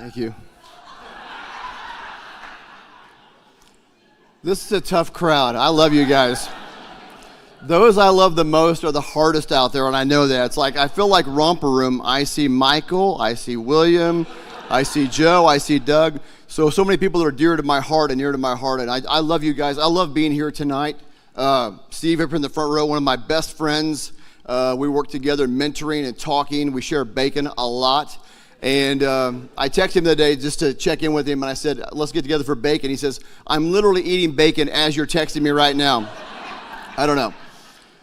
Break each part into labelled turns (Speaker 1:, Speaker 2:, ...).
Speaker 1: Thank you. This is a tough crowd. I love you guys. Those I love the most are the hardest out there, and I know that. It's like, I feel like Romper Room. I see Michael, I see William, I see Joe, I see Doug. So many people that are dear to my heart and near to my heart, and I love you guys. I love being here tonight. Steve up in the front row, one of my best friends. We work together mentoring and talking. We share bacon a lot. And I texted him the other day just to check in with him, and I said, let's get together for bacon. He says, I'm literally eating bacon as you're texting me right now. I don't know.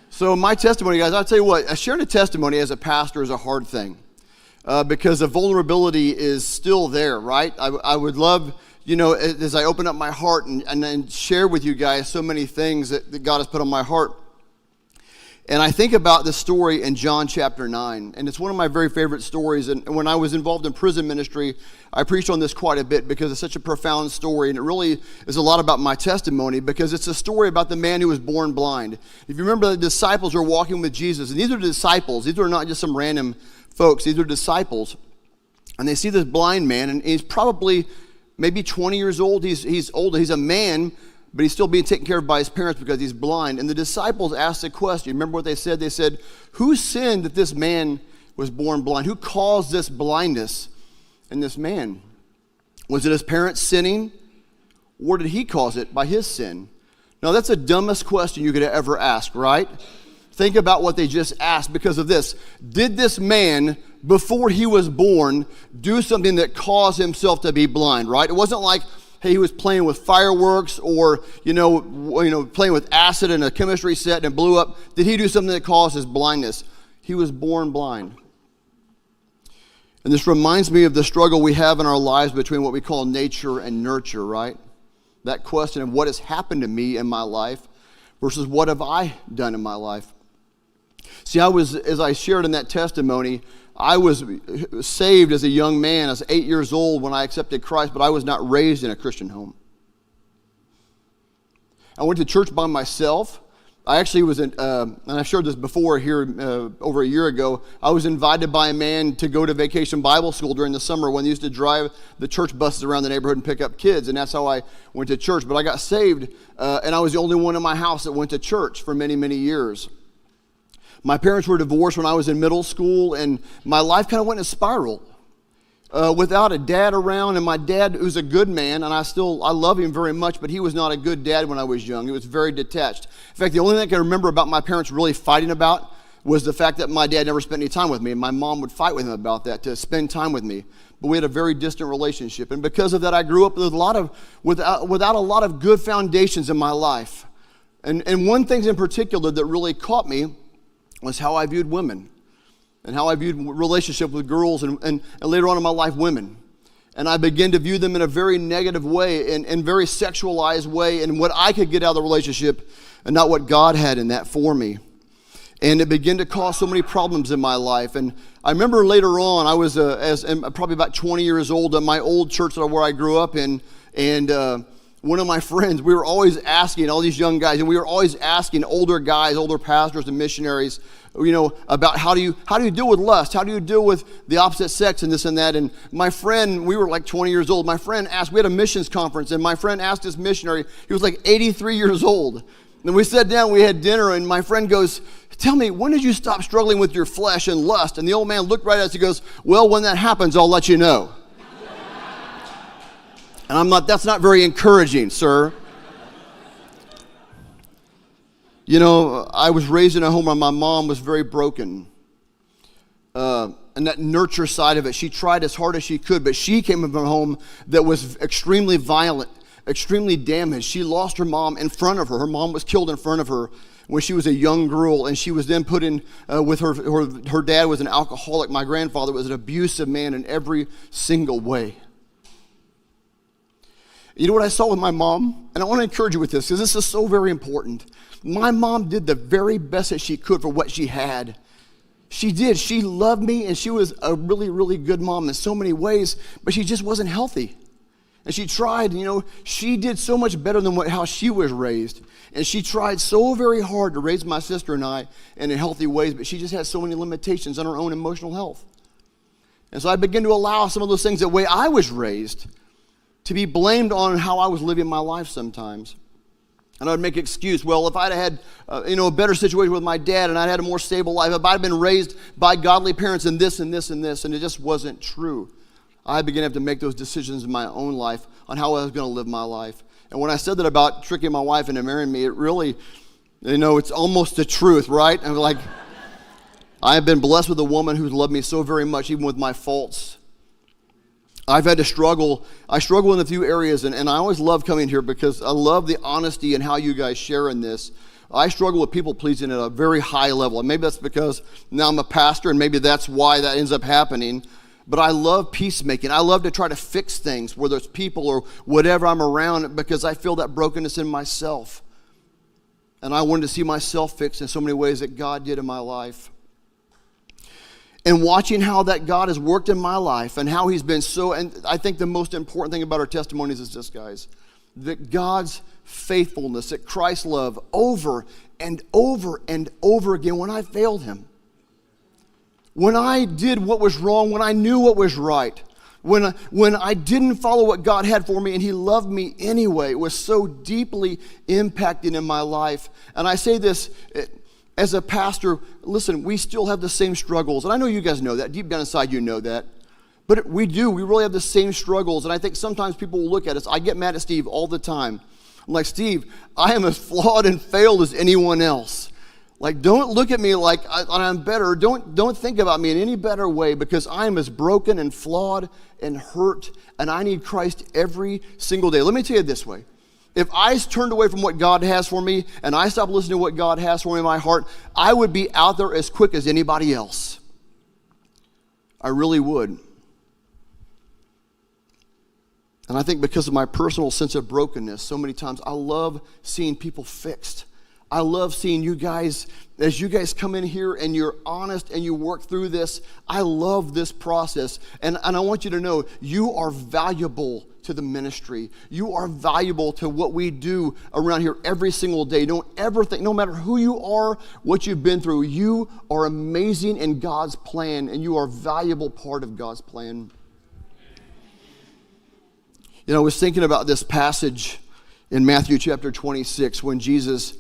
Speaker 1: So my testimony, guys, I'll tell you what, sharing a testimony as a pastor is a hard thing because the vulnerability is still there, right? I would love, as I open up my heart and share with you guys so many things that God has put on my heart. And I think about this story in John chapter 9, and it's one of my very favorite stories. And when I was involved in prison ministry, I preached on this quite a bit because it's such a profound story, and it really is a lot about my testimony because it's a story about the man who was born blind. If you remember, the disciples were walking with Jesus, and these are disciples. These are not just some random folks. These are disciples, and they see this blind man, and he's probably maybe 20 years old. He's old. He's a man, but he's still being taken care of by his parents because he's blind. And the disciples asked a question. Remember what they said? They said, who sinned that this man was born blind? Who caused this blindness in this man? Was it his parents sinning, or did he cause it by his sin? Now, that's the dumbest question you could ever ask, right? Think about what they just asked because of this. Did this man, before he was born, do something that caused himself to be blind, right? It wasn't like, hey, he was playing with fireworks or, playing with acid in a chemistry set and it blew up. Did he do something that caused his blindness? He was born blind. And this reminds me of the struggle we have in our lives between what we call nature and nurture, right? That question of what has happened to me in my life versus what have I done in my life. See, as I shared in that testimony, I was saved as a young man. I was 8 years old when I accepted Christ, but I was not raised in a Christian home. I went to church by myself. I actually was, and I've shared this before here over a year ago, I was invited by a man to go to Vacation Bible School during the summer when they used to drive the church buses around the neighborhood and pick up kids, and that's how I went to church. But I got saved, and I was the only one in my house that went to church for many, many years. My parents were divorced when I was in middle school, and my life kind of went in a spiral. Without a dad around, and my dad was a good man, and I love him very much, but he was not a good dad when I was young. He was very detached. In fact, the only thing I can remember about my parents really fighting about was the fact that my dad never spent any time with me, and my mom would fight with him about that, to spend time with me. But we had a very distant relationship, and because of that, I grew up with without a lot of good foundations in my life. And one thing in particular that really caught me was how I viewed women and how I viewed relationship with girls and later on in my life, women. And I began to view them in a very negative way and very sexualized way and what I could get out of the relationship and not what God had in that for me. And it began to cause so many problems in my life. And I remember later on, I was probably about 20 years old at my old church where I grew up in, and one of my friends, we were always asking all these young guys, and we were always asking older guys, older pastors and missionaries, about how do you deal with lust? How do you deal with the opposite sex and this and that? And my friend, we were like 20 years old. My friend asked, we had a missions conference, and my friend asked this missionary, he was like 83 years old. And we sat down, we had dinner, and my friend goes, tell me, when did you stop struggling with your flesh and lust? And the old man looked right at us, he goes, well, when that happens, I'll let you know. And I'm not, that's not very encouraging, sir. I was raised in a home where my mom was very broken. And that nurture side of it, she tried as hard as she could, but she came from a home that was extremely violent, extremely damaged. She lost her mom in front of her. Her mom was killed in front of her when she was a young girl, and she was then put in with her dad was an alcoholic. My grandfather was an abusive man in every single way. You know what I saw with my mom? And I want to encourage you with this because this is so very important. My mom did the very best that she could for what she had. She did. She loved me, and she was a really, really good mom in so many ways, but she just wasn't healthy. And she tried, she did so much better than how she was raised. And she tried so very hard to raise my sister and I in healthy ways, but she just had so many limitations on her own emotional health. And so I began to allow some of those things, the way I was raised, to be blamed on how I was living my life sometimes. And I would make an excuse. Well, if I'd had a better situation with my dad and I'd had a more stable life, if I'd been raised by godly parents and this and this and this, and it just wasn't true. I began to have to make those decisions in my own life on how I was going to live my life. And when I said that about tricking my wife into marrying me, it really, it's almost the truth, right? I'm like, I have been blessed with a woman who's loved me so very much, even with my faults. I've had to struggle. I struggle in a few areas, and I always love coming here because I love the honesty and how you guys share in this. I struggle with people pleasing at a very high level, and maybe that's because now I'm a pastor, and maybe that's why that ends up happening. But I love peacemaking. I love to try to fix things, whether it's people or whatever I'm around, because I feel that brokenness in myself. And I wanted to see myself fixed in so many ways that God did in my life. And watching how that God has worked in my life and how he's been and I think the most important thing about our testimonies is this, guys, that God's faithfulness, that Christ's love over and over and over again when I failed him. When I did what was wrong, when I knew what was right, when I didn't follow what God had for me and he loved me anyway, it was so deeply impacting in my life. And I say this, as a pastor, listen, we still have the same struggles. And I know you guys know that. Deep down inside, you know that. But we do. We really have the same struggles. And I think sometimes people will look at us. I get mad at Steve all the time. I'm like, Steve, I am as flawed and failed as anyone else. Like, don't look at me like I'm better. Don't think about me in any better way, because I am as broken and flawed and hurt, and I need Christ every single day. Let me tell you this way. If I turned away from what God has for me and I stopped listening to what God has for me in my heart, I would be out there as quick as anybody else. I really would. And I think because of my personal sense of brokenness, so many times I love seeing people fixed. I love seeing you guys, as you guys come in here and you're honest and you work through this. I love this process. And I want you to know, you are valuable to the ministry. You are valuable to what we do around here every single day. Don't ever think, no matter who you are, what you've been through, you are amazing in God's plan, and you are a valuable part of God's plan. I was thinking about this passage in Matthew chapter 26 when Jesus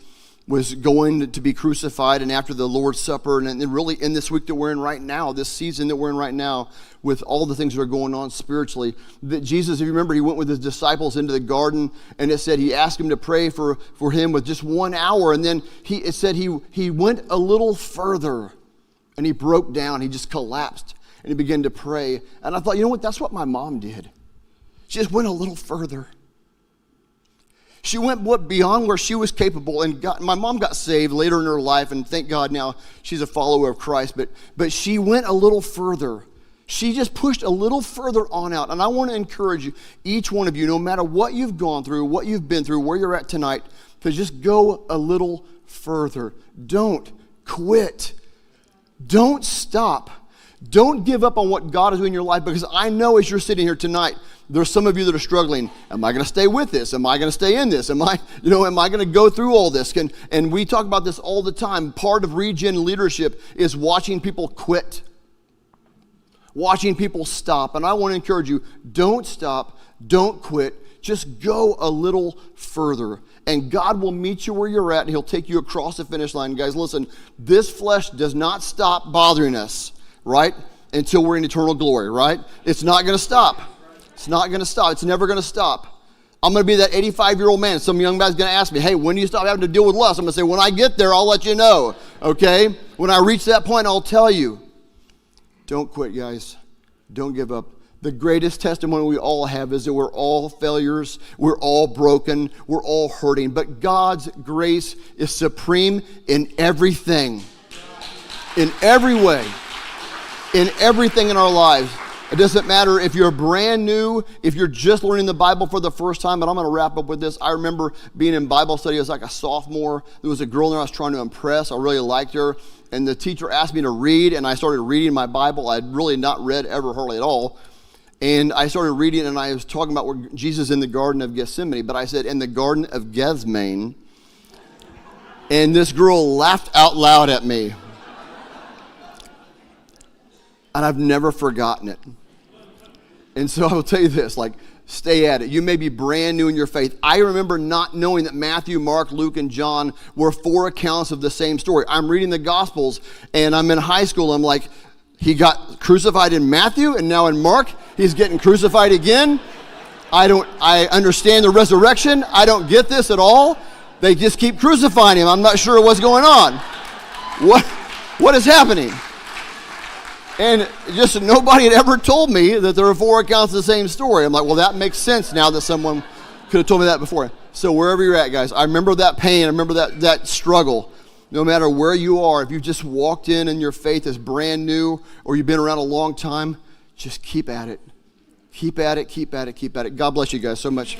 Speaker 1: was going to be crucified, and after the Lord's Supper, and really in this week that we're in right now, this season that we're in right now, with all the things that are going on spiritually, that Jesus, if you remember, he went with his disciples into the garden, and it said he asked him to pray for him with just 1 hour, and then it said he went a little further, and he broke down, he just collapsed, and he began to pray. And I thought, you know what, that's what my mom did. She just went a little further. She went beyond where she was capable, and my mom got saved later in her life, and thank God now she's a follower of Christ, but she went a little further. She just pushed a little further on out, and I want to encourage you, each one of you, no matter what you've gone through, what you've been through, where you're at tonight, to just go a little further. Don't quit. Don't stop. Don't give up on what God is doing in your life, because I know as you're sitting here tonight, there's some of you that are struggling. Am I going to stay with this? Am I going to stay in this? Am I going to go through all this? And we talk about this all the time. Part of Regen leadership is watching people quit, watching people stop. And I want to encourage you, don't stop, don't quit. Just go a little further. And God will meet you where you're at, and he'll take you across the finish line. Guys, listen, this flesh does not stop bothering us, right? Until we're in eternal glory, right? It's not going to stop. It's not going to stop. It's never going to stop. I'm going to be that 85-year-old man. Some young guy's going to ask me, hey, when do you stop having to deal with lust? I'm going to say, when I get there, I'll let you know, okay? When I reach that point, I'll tell you. Don't quit, guys. Don't give up. The greatest testimony we all have is that we're all failures. We're all broken. We're all hurting. But God's grace is supreme in everything. In every way. In everything in our lives. It doesn't matter if you're brand new, if you're just learning the Bible for the first time, but I'm going to wrap up with this. I remember being in Bible study. I was like a sophomore. There was a girl there I was trying to impress. I really liked her. And the teacher asked me to read, and I started reading my Bible. I'd really not read ever hardly at all. And I started reading, and I was talking about where Jesus in the Garden of Gethsemane, but I said, in the Garden of Gethsemane. And this girl laughed out loud at me. And I've never forgotten it. And so I will tell you this, like, stay at it. You may be brand new in your faith. I remember not knowing that Matthew, Mark, Luke, and John were 4 accounts of the same story. I'm reading the Gospels, and I'm in high school. I'm like, he got crucified in Matthew, and now in Mark, he's getting crucified again. I understand the resurrection. I don't get this at all. They just keep crucifying him. I'm not sure what's going on. What is happening? And just nobody had ever told me that there were 4 accounts of the same story. I'm like, well, that makes sense now that someone could have told me that before. So wherever you're at, guys, I remember that pain. I remember that struggle. No matter where you are, if you've just walked in and your faith is brand new or you've been around a long time, just keep at it. Keep at it, keep at it, keep at it. God bless you guys so much.